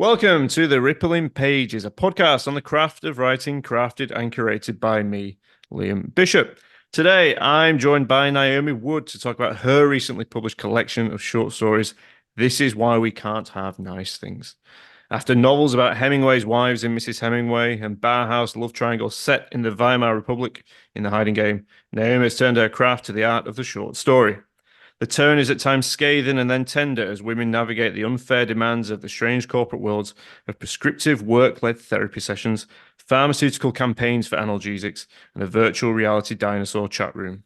Welcome to The Rippling Pages, a podcast on the craft of writing, crafted and curated by me, Liam Bishop. Today, I'm joined by Naomi Wood to talk about her recently published collection of short stories, This Is Why We Can't Have Nice Things. After novels about Hemingway's wives and Mrs. Hemingway and Bauhaus love triangles set in the Weimar Republic in The Hiding Game, Naomi has turned her craft to the art of the short story. The tone is at times scathing and then tender as women navigate the unfair demands of the strange corporate worlds of prescriptive work-led therapy sessions, pharmaceutical campaigns for analgesics, and a virtual reality dinosaur chat room.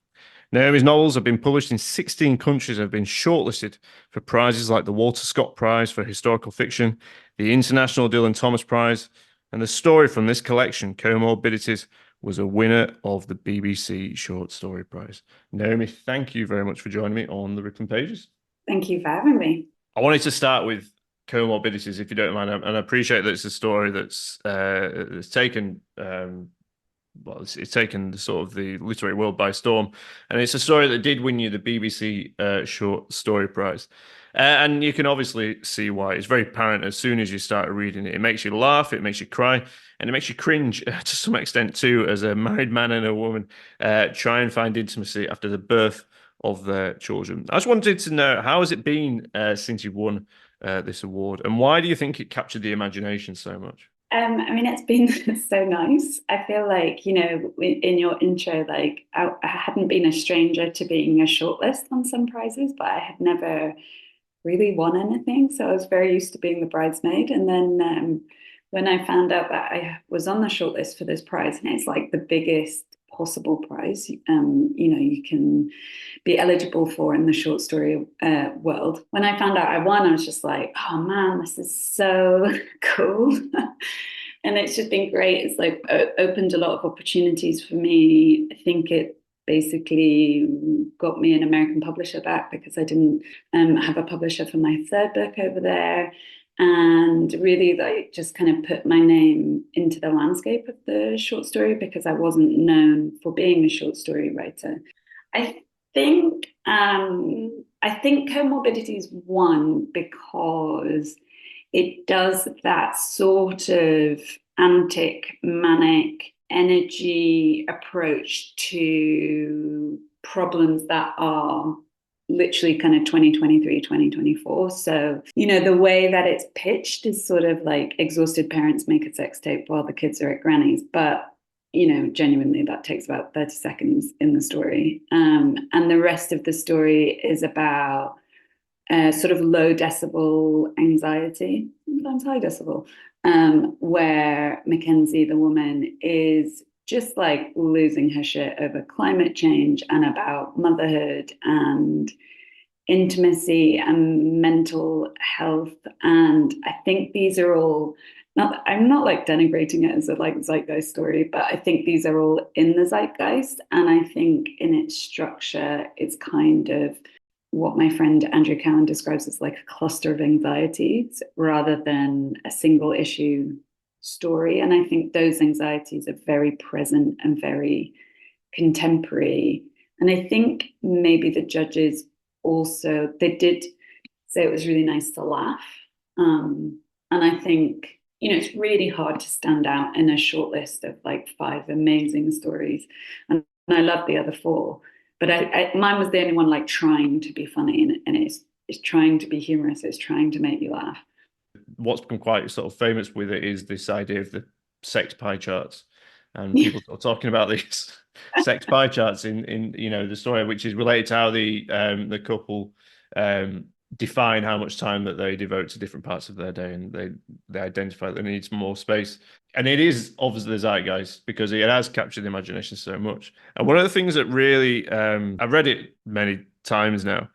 Naomi's novels have been published in 16 countries and have been shortlisted for prizes like the Walter Scott Prize for Historical Fiction, the International Dylan Thomas Prize, and the story from this collection, Comorbidities, was a winner of the BBC Short Story Prize. Naomi, thank you very much for joining me on the Rippling Pages. Thank you for having me. I wanted to start with Comorbidities, if you don't mind, and I appreciate that it's a story that's taken it's taken the sort of the literary world by storm, and it's a story that did win you the BBC Short Story Prize. And you can obviously see why. It's very apparent as soon as you start reading it. It makes you laugh, it makes you cry, and it makes you cringe to some extent too, as a married man and a woman try and find intimacy after the birth of their children. I just wanted to know, how has it been since you've won this award, and why do you think it captured the imagination so much? It's been so nice. I feel like, in your intro, like I hadn't been a stranger to being a shortlist on some prizes, but I had never really won anything. So I was very used to being the bridesmaid. And then when I found out that I was on the shortlist for this prize, and it's like the biggest possible prize, you can be eligible for in the short story world. When I found out I won, I was just like, oh man, this is so cool. And it's just been great. It's like opened a lot of opportunities for me. I think it basically got me an American publisher back because I didn't have a publisher for my third book over there, and really like just kind of put my name into the landscape of the short story because I wasn't known for being a short story writer. I think I think Comorbidities won because it does that sort of antic, manic energy approach to problems that are literally kind of 2023, 2024. So, the way that it's pitched is sort of like exhausted parents make a sex tape while the kids are at granny's. But, genuinely that takes about 30 seconds in the story. And the rest of the story is about sort of low decibel anxiety, sometimes high decibel, where Mackenzie, the woman, is just like losing her shit over climate change and about motherhood and intimacy and mental health. And I think these are all I'm not like denigrating it as a like zeitgeist story, but I think these are all in the zeitgeist. And I think in its structure, it's kind of what my friend Andrew Cowan describes as like a cluster of anxieties rather than a single issue story. And I think those anxieties are very present and very contemporary. And I think maybe the judges also, they did say it was really nice to laugh. And I think, it's really hard to stand out in a short list of like 5 amazing stories. And I love the other 4. But mine was the only one like trying to be funny, and it's trying to be humorous. It's trying to make you laugh. What's become quite sort of famous with it is this idea of the sex pie charts, and people are talking about these sex pie charts in the story, which is related to how the couple define how much time that they devote to different parts of their day, and they identify that they need some more space. And it is obviously the zeitgeist because it has captured the imagination so much. And one of the things that really, I've read it many times now,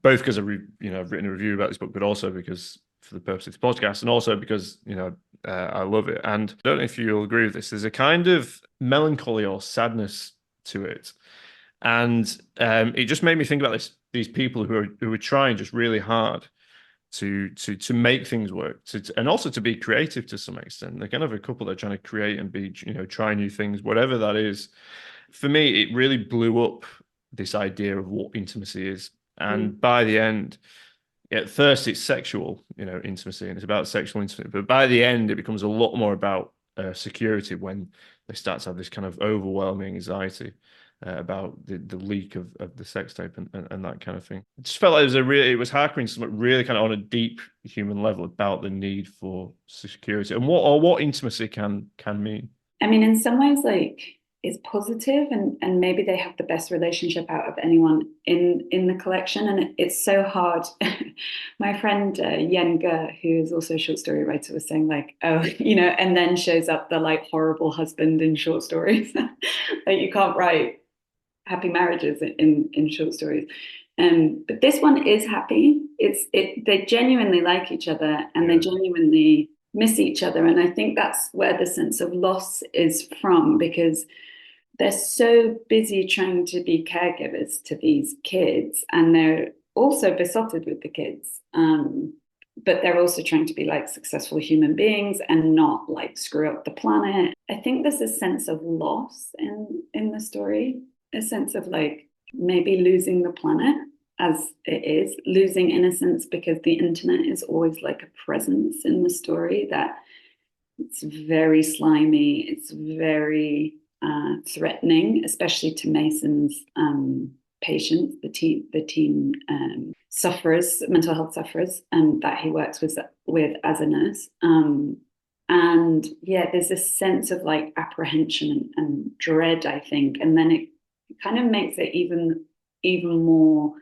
both because I've written a review about this book, but also because for the purpose of the podcast, and also because I love it. And I don't know if you'll agree with this. There's a kind of melancholy or sadness to it, and it just made me think about these people who are trying just really hard to make things work, and also to be creative to some extent. They're kind of a couple that are trying to create and be, try new things, whatever that is. For me, it really blew up this idea of what intimacy is. And by the end, at first it's sexual, intimacy, and it's about sexual intimacy. But by the end, it becomes a lot more about security when they start to have this kind of overwhelming anxiety about the leak of the sex tape and that kind of thing. It just felt like it was harkering something really kind of on a deep human level about the need for security and what intimacy can mean. I mean, in some ways, like, it's positive, and maybe they have the best relationship out of anyone in the collection. And it's so hard. My friend Yen Ge, who is also a short story writer, was saying like, oh, and then shows up the like horrible husband in short stories. Like, you can't write happy marriages in short stories. But this one is happy. They genuinely like each other, and they genuinely miss each other. And I think that's where the sense of loss is from, because they're so busy trying to be caregivers to these kids, and they're also besotted with the kids. But they're also trying to be like successful human beings and not like screw up the planet. I think there's a sense of loss in the story, a sense of like maybe losing the planet as it is, losing innocence, because the internet is always like a presence in the story, that it's very slimy, it's very threatening, especially to Mason's patients, the teen sufferers, mental health sufferers, that he works with as a nurse. And yeah, there's a sense of like apprehension and dread, I think, and then it kind of makes it even more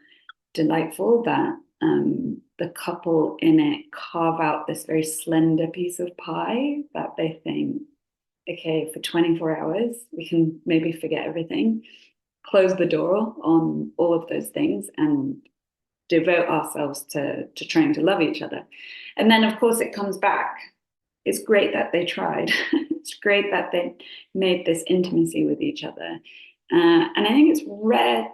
delightful that the couple in it carve out this very slender piece of pie that they think, okay, for 24 hours, we can maybe forget everything, close the door on all of those things, and devote ourselves to trying to love each other. And then, of course, it comes back. It's great that they tried. It's great that they made this intimacy with each other. And I think it's rare,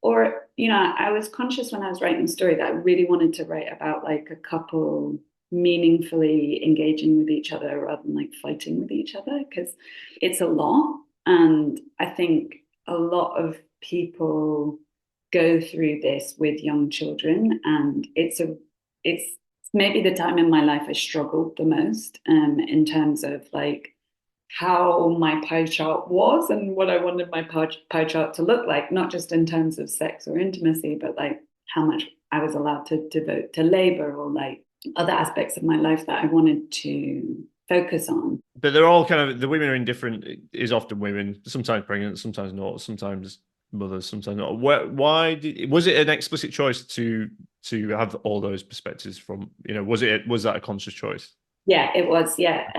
or, I was conscious when I was writing the story that I really wanted to write about like a couple meaningfully engaging with each other rather than like fighting with each other, because it's a lot. And I think a lot of people go through this with young children, and it's maybe the time in my life I struggled the most in terms of like how my pie chart was and what I wanted my pie chart to look like, not just in terms of sex or intimacy, but like how much I was allowed to devote to labor or like other aspects of my life that I wanted to focus on. But they're all kind of, the women are in different, is often women, sometimes pregnant, sometimes not, sometimes mothers, sometimes not. Why was it an explicit choice to have all those perspectives from, was that a conscious choice? Yeah, it was. Yeah.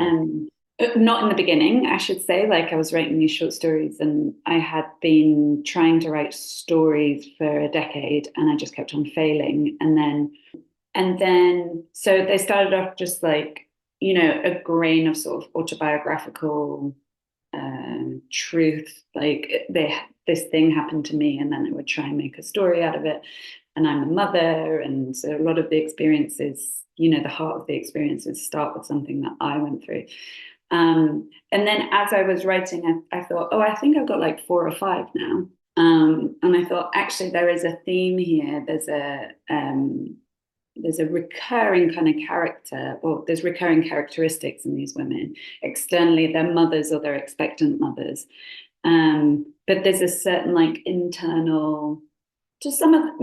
Not in the beginning, I should say. Like, I was writing these short stories, and I had been trying to write stories for a decade, and I just kept on failing. And then so they started off just like, a grain of sort of autobiographical truth. Like, this thing happened to me, and then I would try and make a story out of it. And I'm a mother, and so a lot of the experiences, the heart of the experiences start with something that I went through. And then as I was writing, I thought, oh, I think I've got like 4 or 5 now. And I thought, actually, there is a theme here. There's a recurring kind of character, or there's recurring characteristics in these women. Externally, they're mothers or they're expectant mothers. But there's a certain like internal, to some of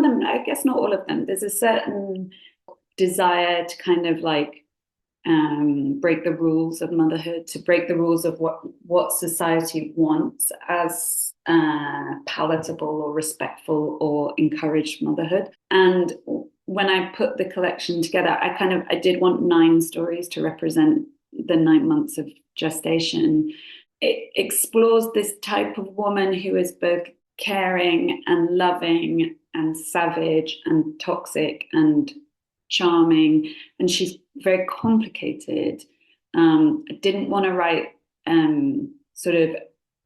them, I guess not all of them, there's a certain desire to kind of like break the rules of motherhood, to break the rules of what society wants as palatable or respectful or encouraged motherhood. And when I put the collection together, I did want 9 stories to represent the 9 months of gestation. It explores this type of woman who is both caring and loving and savage and toxic and charming, and she's very complicated. I didn't want to write sort of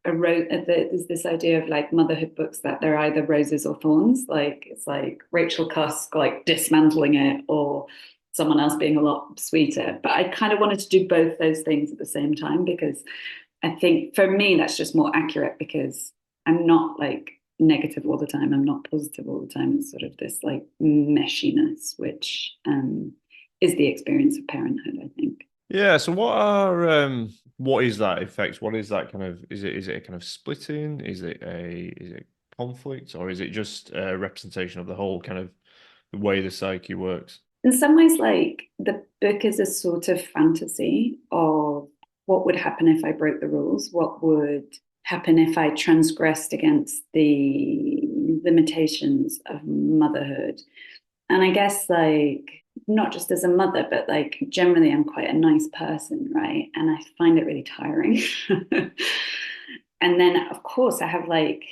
there's this idea of like motherhood books that they're either roses or thorns. Like, it's like Rachel Cusk like dismantling it, or someone else being a lot sweeter. But I kind of wanted to do both those things at the same time, because I think for me that's just more accurate, because I'm not like negative all the time. I'm not positive all the time. It's sort of this like meshiness, which is the experience of parenthood, I think. Yeah. So what is that effect? What is that kind of, is it a kind of splitting? Is it conflict, or is it just a representation of the whole kind of the way the psyche works? In some ways, like the book is a sort of fantasy of what would happen if I broke the rules, what would happen if I transgressed against the limitations of motherhood. And I guess like not just as a mother, but like generally I'm quite a nice person, right? And I find it really tiring. And then of course I have like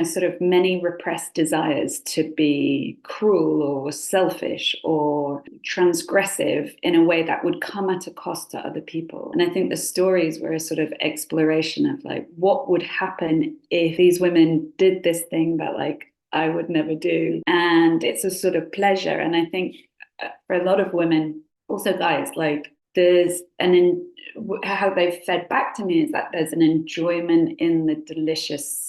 sort of many repressed desires to be cruel or selfish or transgressive in a way that would come at a cost to other people. And I think the stories were a sort of exploration of like what would happen if these women did this thing that like I would never do. And it's a sort of pleasure. And I think for a lot of women, also guys, like there's how they've fed back to me is that there's an enjoyment in the delicious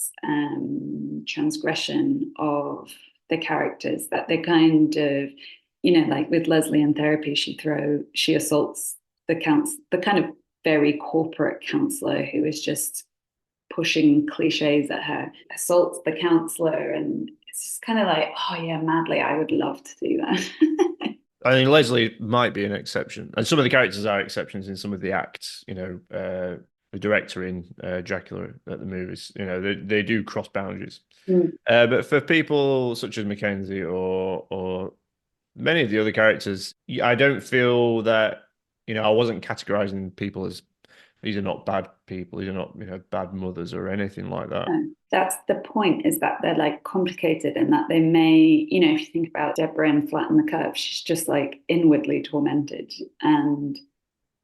transgression of the characters, that they kind of, like with Leslie in therapy, she assaults the kind of very corporate counselor who is just pushing cliches at her, assaults the counselor, and it's just kind of like, oh yeah, madly, I would love to do that. I mean, Leslie might be an exception, and some of the characters are exceptions in some of the acts. The director in Dracula at the movies, they do cross boundaries. But for people such as Mackenzie or many of the other characters, I don't feel that, I wasn't categorizing people as these are not bad people, these are not, bad mothers or anything like that. That's the point, is that they're like complicated, and that they may, if you think about Deborah in Flatten the Curve, she's just like inwardly tormented, and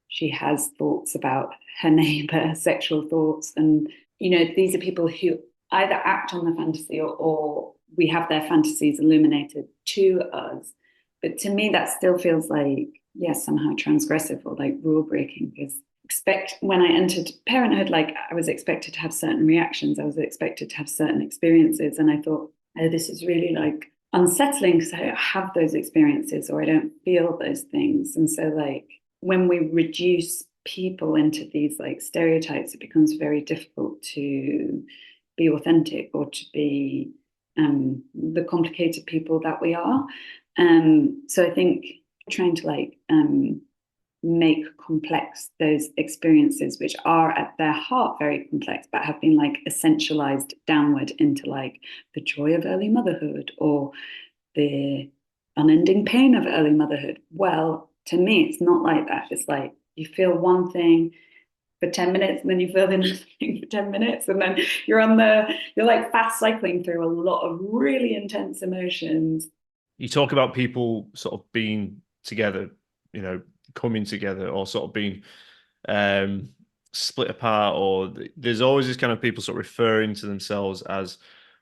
she has thoughts about her neighbor, sexual thoughts. And, these are people who either act on the fantasy or we have their fantasies illuminated to us. But to me, that still feels like, yes, somehow transgressive or like rule breaking, because when I entered parenthood, like I was expected to have certain reactions, I was expected to have certain experiences. And I thought, oh, this is really like unsettling because I don't have those experiences or I don't feel those things. And so like when we reduce people into these like stereotypes, it becomes very difficult to be authentic or to be the complicated people that we are. So I think trying to like make complex those experiences, which are at their heart very complex, but have been like essentialized downward into like the joy of early motherhood or the unending pain of early motherhood. Well, to me, it's not like that. It's like you feel one thing for 10 minutes and then you feel another thing for 10 minutes. And then you're like fast cycling through a lot of really intense emotions. You talk about people sort of being together, coming together, or sort of being split apart, or there's always this kind of people sort of referring to themselves as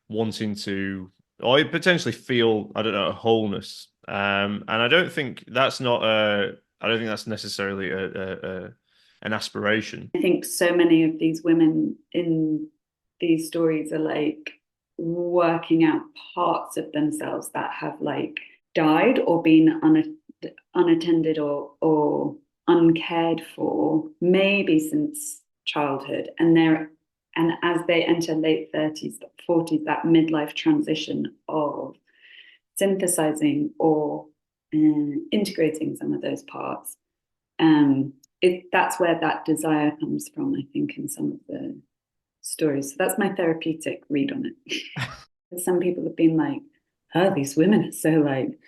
wanting to, or potentially feel, I don't know, a wholeness. And I don't think that's necessarily an aspiration. I think so many of these women in these stories are like working out parts of themselves that have like died or been unattended or uncared for, maybe since childhood. And as they enter late 30s, 40s, that midlife transition of synthesizing or integrating some of those parts, that's where that desire comes from, I think, in some of the stories. So that's my therapeutic read on it. Some people have been like, oh, these women are so like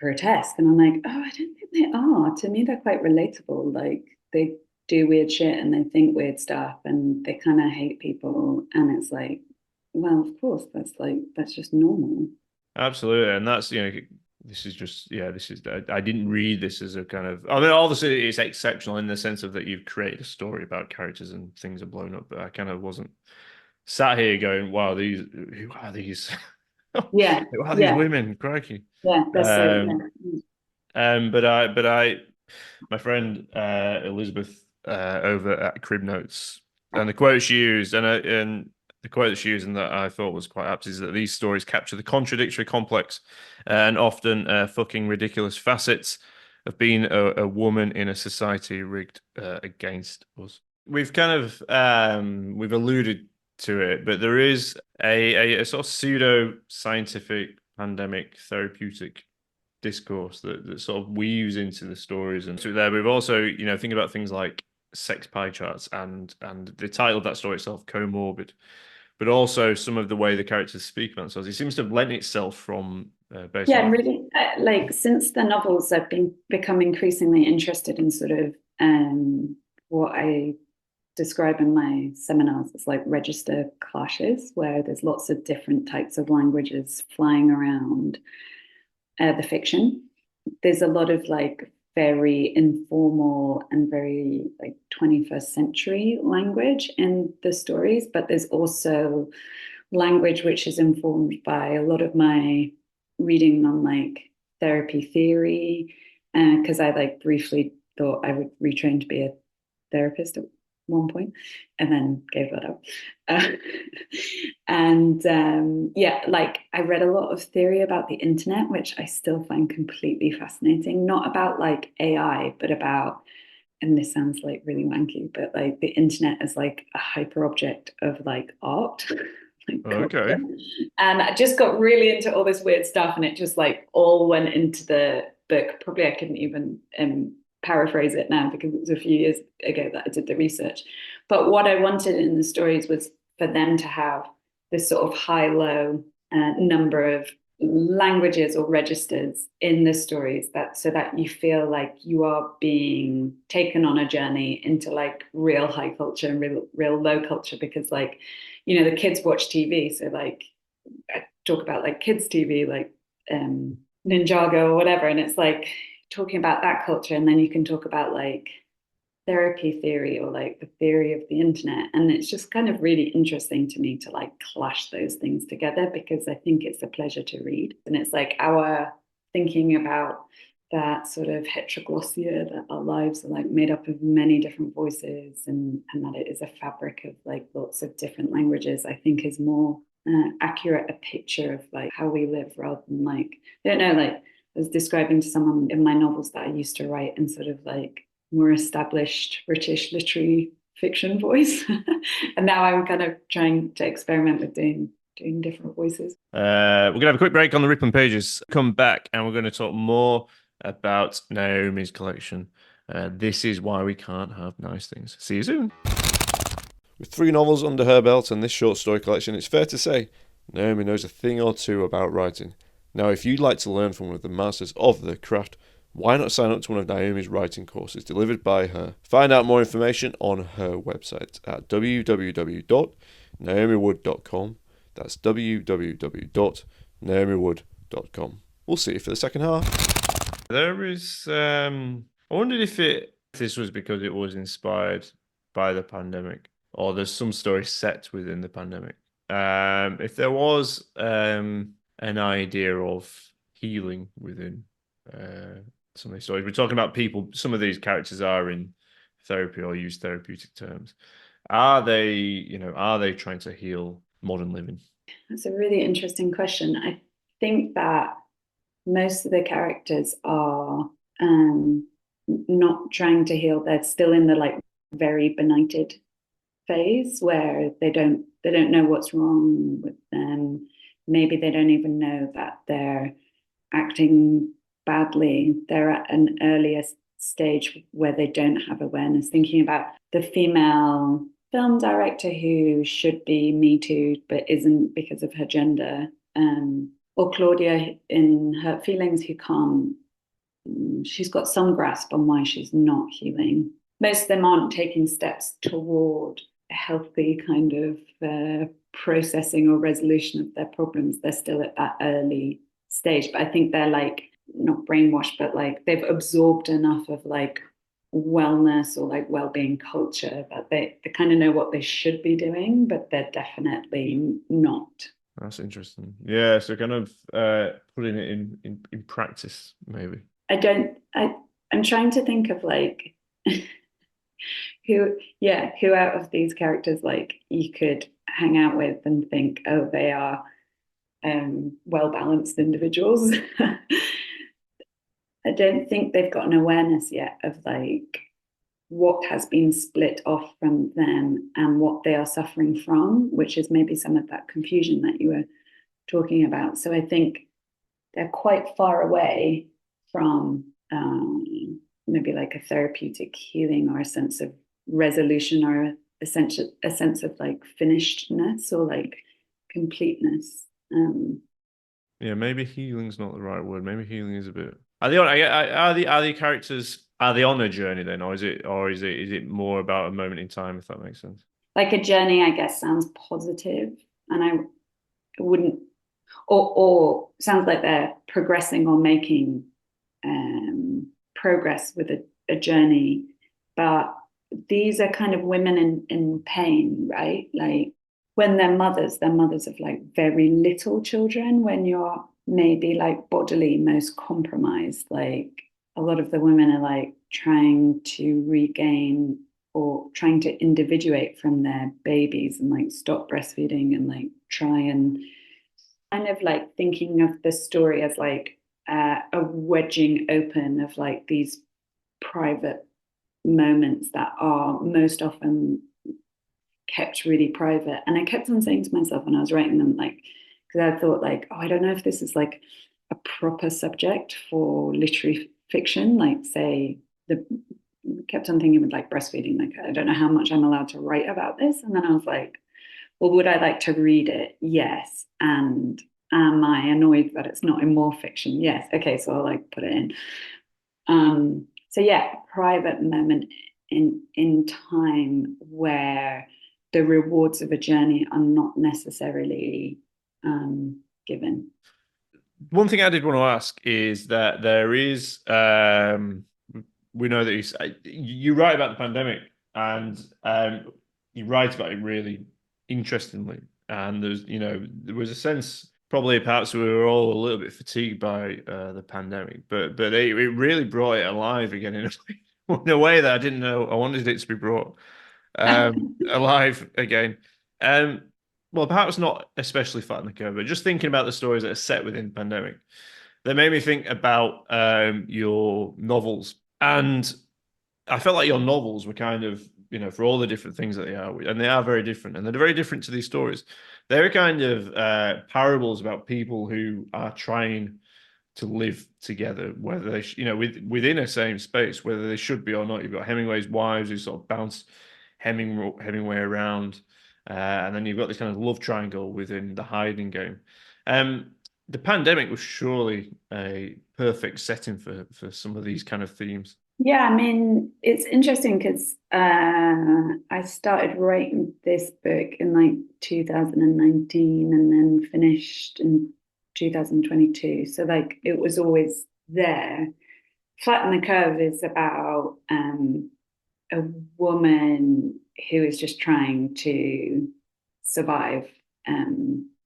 grotesque. And I'm like, oh, I don't think they are. To me, they're quite relatable. Like they do weird shit and they think weird stuff and they kind of hate people. And it's like, well, of course, that's just normal. Absolutely. And that's, I didn't read this as a kind of, I mean, obviously it's exceptional in the sense of that you've created a story about characters and things are blown up, but I kind of wasn't sat here going, wow, who are these? Yeah. Who are these women? Crikey. Yeah. That's But my friend Elizabeth over at Crib Notes And the quote she used, and the quote that she used, and that I thought was quite apt, is that these stories capture the contradictory, complex, and often fucking ridiculous facets of being a woman in a society rigged against us. We've kind of we've alluded to it, but there is a sort of pseudo scientific pandemic therapeutic discourse that sort of weaves into the stories. And so there we've also, think about things like sex pie charts and the title of that story itself, Comorbid, but also some of the way the characters speak about themselves. It seems to have lent itself from based Yeah, on really, like since the novels, I've become increasingly interested in sort of what I describe in my seminars as like register clashes, where there's lots of different types of languages flying around the fiction. There's a lot of like very informal and very like 21st century language in the stories, but there's also language which is informed by a lot of my reading on like therapy theory, because I like briefly thought I would retrain to be a therapist at one point and then gave that up. And yeah, like I read a lot of theory about the internet, which I still find completely fascinating, not about like AI, but about, and this sounds like really wanky, but like the internet as like a hyper object of like art. Like okay. and I just got really into all this weird stuff, and it just like all went into the book. Probably I couldn't even paraphrase it now because it was a few years ago that I did the research. But what I wanted in the stories was for them to have this sort of high-low number of languages or registers in the stories, that so that you feel like you are being taken on a journey into like real high culture and real low culture, because like, the kids watch TV, so like I talk about like kids TV, like Ninjago or whatever, and it's like talking about that culture, and then you can talk about like therapy theory or like the theory of the internet, and it's just kind of really interesting to me to like clash those things together, because I think it's a pleasure to read, and it's like our thinking about that sort of heteroglossia, that our lives are like made up of many different voices, and that it is a fabric of like lots of different languages, I think is more accurate a picture of like how we live, rather than like, I don't know, like I was describing to someone in my novels that I used to write in sort of like more established British literary fiction voice. And now I'm kind of trying to experiment with doing different voices. We're gonna have a quick break on the Rippling Pages. Come back and we're going to talk more about Naomi's collection. This is why we can't have nice things. See you soon. With 3 novels under her belt and this short story collection, it's fair to say Naomi knows a thing or two about writing. Now, if you'd like to learn from one of the masters of the craft, why not sign up to one of Naomi's writing courses delivered by her? Find out more information on her website at www.naomiwood.com. That's www.naomiwood.com. We'll see you for the second half. There is, I wondered if this was because it was inspired by the pandemic, or there's some story set within the pandemic. If there was an idea of healing within some of these stories. We're talking about people, some of these characters are in therapy or use therapeutic terms. Are they trying to heal modern living? That's a really interesting question. I think that most of the characters are not trying to heal. They're still in the like very benighted phase where they don't know what's wrong with them. Maybe they don't even know that they're acting badly. They're at an earlier stage where they don't have awareness. Thinking about the female film director who should be Me Too but isn't because of her gender, or Claudia in Hurt Feelings, who can't. She's got some grasp on why she's not healing. Most of them aren't taking steps toward a healthy kind of processing or resolution of their problems. They're still at that early stage, but I think they're like not brainwashed, but like they've absorbed enough of like wellness or like well-being culture that they kind of know what they should be doing, but they're definitely not. That's interesting. Yeah, so kind of putting it in practice, maybe. I'm trying to think of like who out of these characters like you could hang out with and think, oh, they are well-balanced individuals. I don't think they've got an awareness yet of like what has been split off from them and what they are suffering from, which is maybe some of that confusion that you were talking about. So I think they're quite far away from maybe like a therapeutic healing or a sense of resolution or a sense of like finishedness or like completeness. Yeah, maybe healing's not the right word. Maybe healing is a bit. Are the characters, are they on a journey then, or is it more about a moment in time, if that makes sense? Like a journey, I guess, sounds positive, and I wouldn't, or sounds like they're progressing or making progress with a journey. But these are kind of women in pain, right? Like when they're mothers of like very little children. When you're maybe like bodily most compromised, like a lot of the women are like trying to regain or trying to individuate from their babies and like stop breastfeeding and like try and kind of like thinking of the story as like a wedging open of like these private moments that are most often kept really private. And I kept on saying to myself when I was writing them, like, because I thought like, oh, I don't know if this is like a proper subject for literary fiction, like say kept on thinking with like breastfeeding, like I don't know how much I'm allowed to write about this. And then I was like, well, would I like to read it? Yes. And am I annoyed that it's not in more fiction? Yes. Okay, so I'll like put it in. So yeah, private moment in time where the rewards of a journey are not necessarily given. One thing I did want to ask is that there is, we know that you write about the pandemic, and you write about it really interestingly. And there was a sense, probably perhaps we were all a little bit fatigued by the pandemic, but it really brought it alive again in a way that I didn't know I wanted it to be brought alive again. Um, well, perhaps not especially flat in the curve, but just thinking about the stories that are set within the pandemic, they made me think about your novels. And I felt like your novels were kind of, for all the different things that they are, and they are very different, and they're very different to these stories. They're kind of parables about people who are trying to live together, whether they, within a same space, whether they should be or not. You've got Hemingway's wives who sort of bounce Hemingway around, and then you've got this kind of love triangle within the hiding game. The pandemic was surely a perfect setting for some of these kind of themes. Yeah, I mean, it's interesting because I started writing this book in like 2019 and then finished in 2022. So like it was always there. Flatten the Curve is about a woman who is just trying to survive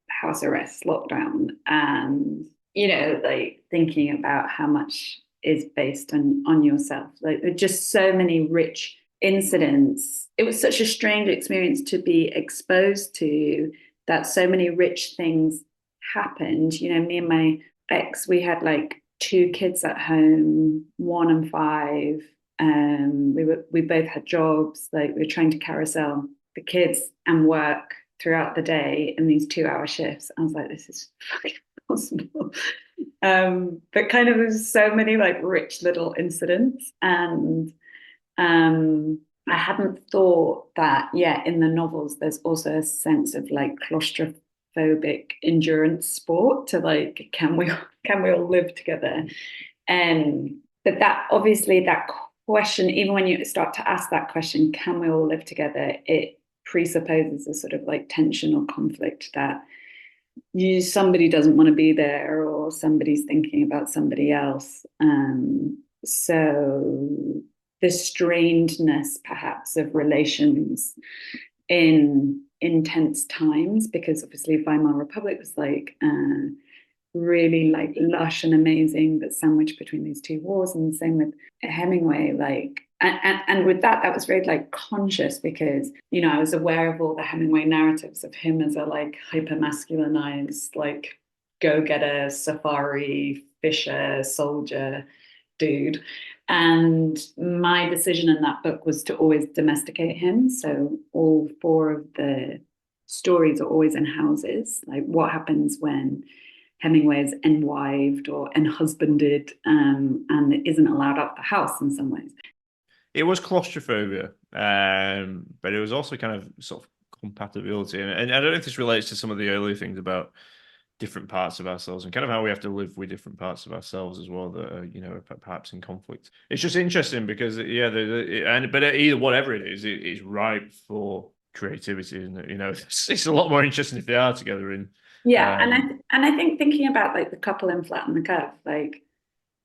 house arrest, lockdown, and like thinking about how much is based on yourself. Like there are just so many rich incidents. It was such a strange experience to be exposed to, that so many rich things happened. Me and my ex, we had like 2 kids at home, 1 and 5. We both had jobs. Like we were trying to carousel the kids and work throughout the day in these 2-hour shifts. I was like, this is fucking possible. But kind of there's so many like rich little incidents, and I hadn't thought that in the novels there's also a sense of like claustrophobic endurance sport to like can we all live together. But that obviously that question, even when you start to ask that question, can we all live together, it presupposes a sort of like tension or conflict that somebody doesn't want to be there or somebody's thinking about somebody else. So the strainedness perhaps of relations in intense times, because obviously Weimar Republic was like really like lush and amazing, but sandwiched between these 2 wars. And the same with Hemingway, like and with that, that was very like conscious because, you know, I was aware of all the Hemingway narratives of him as a like hyper masculinized, like go-getter, safari, fisher, soldier dude. And my decision in that book was to always domesticate him. So all four of the stories are always in houses. Like what happens when Hemingway is enwived or enhusbanded and isn't allowed out the house in some ways. It was claustrophobia, but it was also kind of sort of compatibility. And I don't know if this relates to some of the earlier things about different parts of ourselves and kind of how we have to live with different parts of ourselves as well that are, you know, perhaps in conflict. It's just interesting because, yeah, but either whatever it is ripe for creativity, isn't it? You know, it's a lot more interesting if they are together in. Yeah, and I think thinking about like the couple in Flat on the Curve, like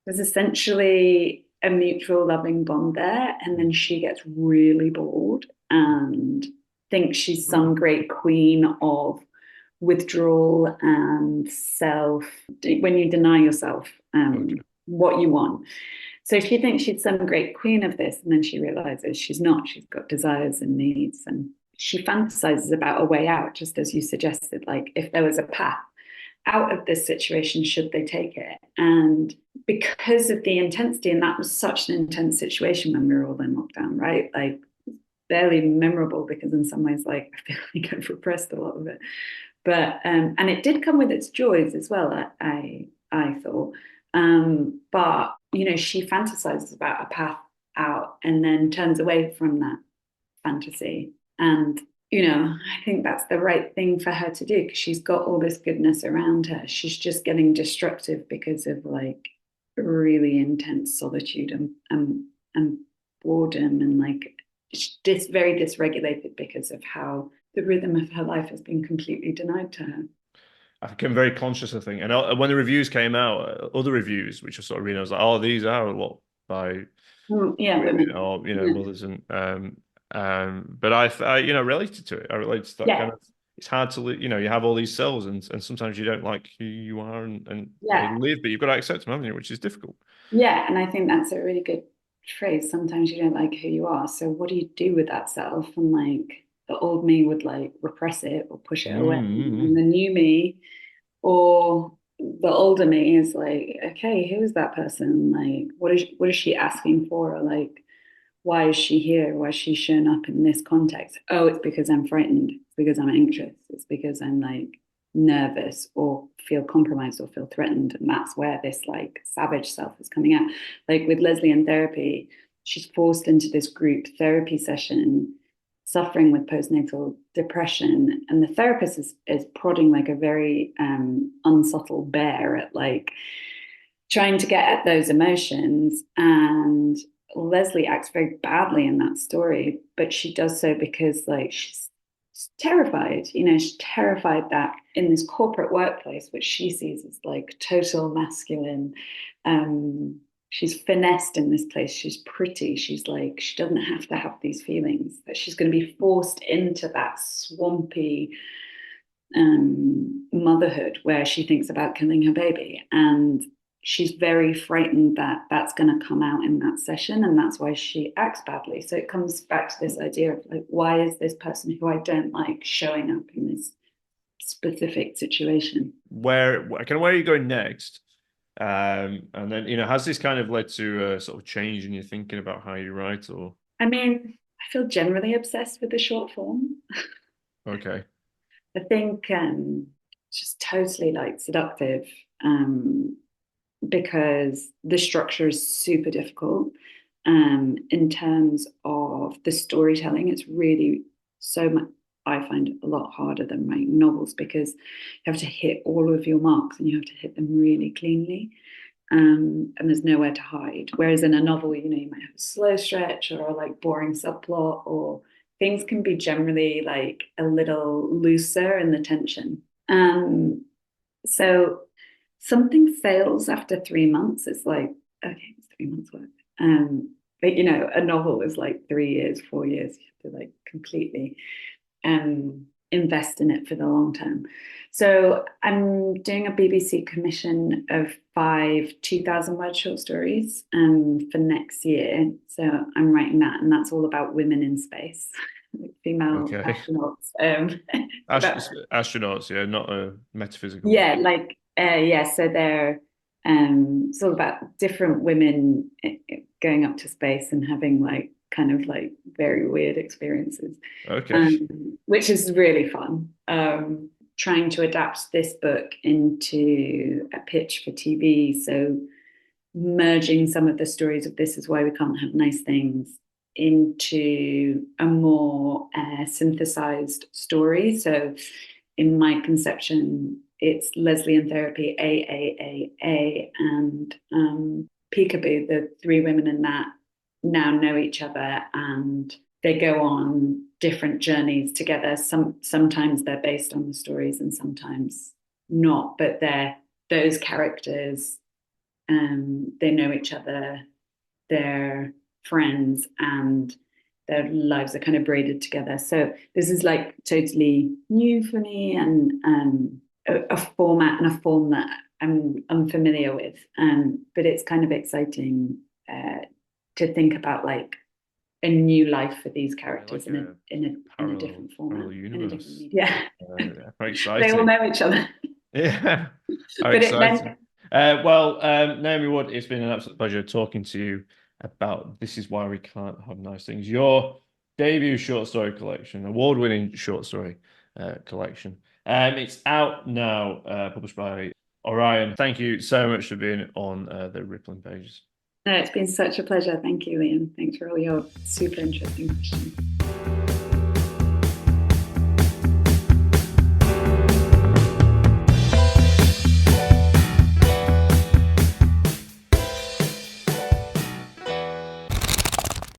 there's essentially a mutual loving bond there, and then she gets really bored and thinks she's some great queen of withdrawal and self when you deny yourself what you want. So she thinks she's some great queen of this, and then she realizes she's not. She's got desires and needs, and she fantasizes about a way out, just as you suggested, like if there was a path out of this situation, should they take it? And because of the intensity, and that was such an intense situation when we were all in lockdown, right? Like barely memorable because in some ways, like I feel like I've repressed a lot of it. But and it did come with its joys as well, I thought. But you know, she fantasizes about a path out and then turns away from that fantasy. And you know, I think that's the right thing for her to do because she's got all this goodness around her. She's just getting destructive because of like really intense solitude and boredom and like very dysregulated because of how the rhythm of her life has been completely denied to her. I became very conscious, I think. And when the reviews came out, other reviews, which I sort of reading, I was like, oh, these are a lot by Yeah, women or, you know, mothers. And but I, you know, related to it. I related to that kind of, it's hard to, you know, you have all these selves and sometimes you don't like who you are and they live, but you've got to accept them, haven't you? Which is difficult. Yeah, and I think that's a really good phrase. Sometimes you don't like who you are. So what do you do with that self? And like the old me would like repress it or push it away. And the new me or the older me is like, okay, who is that person? Like, what is she asking for? Or like, why is she here? Why is she shown up in this context? Oh, it's because I'm frightened. It's because I'm anxious. It's because I'm like nervous or feel compromised or feel threatened. And that's where this like savage self is coming out. Like with Leslie in therapy, she's forced into this group therapy session, suffering with postnatal depression. And the therapist is prodding like a very unsubtle bear at like trying to get at those emotions. And Leslie acts very badly in that story, but she does so because like she's terrified, you know, she's terrified that in this corporate workplace, which she sees as like total masculine, she's finessed in this place, she's pretty, she's like, she doesn't have to have these feelings, that she's going to be forced into that swampy motherhood where she thinks about killing her baby. And she's very frightened that that's going to come out in that session, and that's why she acts badly. So it comes back to this idea of like, why is this person who I don't like showing up in this specific situation? Where are you going next? And then, you know, has this kind of led to a sort of change in your thinking about how you write? Or I mean, I feel generally obsessed with the short form. okay. I think it's just totally like seductive. Because the structure is super difficult in terms of the storytelling. It's really so much, I find it a lot harder than writing novels because you have to hit all of your marks and you have to hit them really cleanly. And there's nowhere to hide. Whereas in a novel, you know, you might have a slow stretch or a like boring subplot, or things can be generally like a little looser in the tension. So something fails after 3 months, it's like, okay, it's 3 months work. But you know, a novel is like 3 years, 4 years. You have to like completely invest in it for the long term. So I'm doing a BBC commission of 5 2,000-word short stories for next year. So I'm writing that, and that's all about women in space, female astronauts. Astronauts, yeah, not a metaphysical. Yeah, like so they're it's all about different women going up to space and having like kind of like very weird experiences. Okay. Which is really fun. Trying to adapt this book into a pitch for TV. So merging some of the stories of This Is Why We Can't Have Nice Things into a more synthesized story. So in my conception, it's Leslie in therapy, A, and Peekaboo. The 3 women in that now know each other, and they go on different journeys together. Sometimes they're based on the stories and sometimes not, but they're those characters. They know each other, they're friends, and their lives are kind of braided together. So this is like totally new for me, and a format and a form that I'm unfamiliar with. But it's kind of exciting to think about like a new life for these characters like in a different format, in a different media. Very exciting. They all know each other. Yeah, how exciting. Naomi Wood, it's been an absolute pleasure talking to you about This Is Why We Can't Have Nice Things, your debut short story collection, award-winning short story collection. It's out now, published by Orion. Thank you so much for being on the Rippling Pages. No, it's been such a pleasure. Thank you, Liam. Thanks for all your super interesting questions.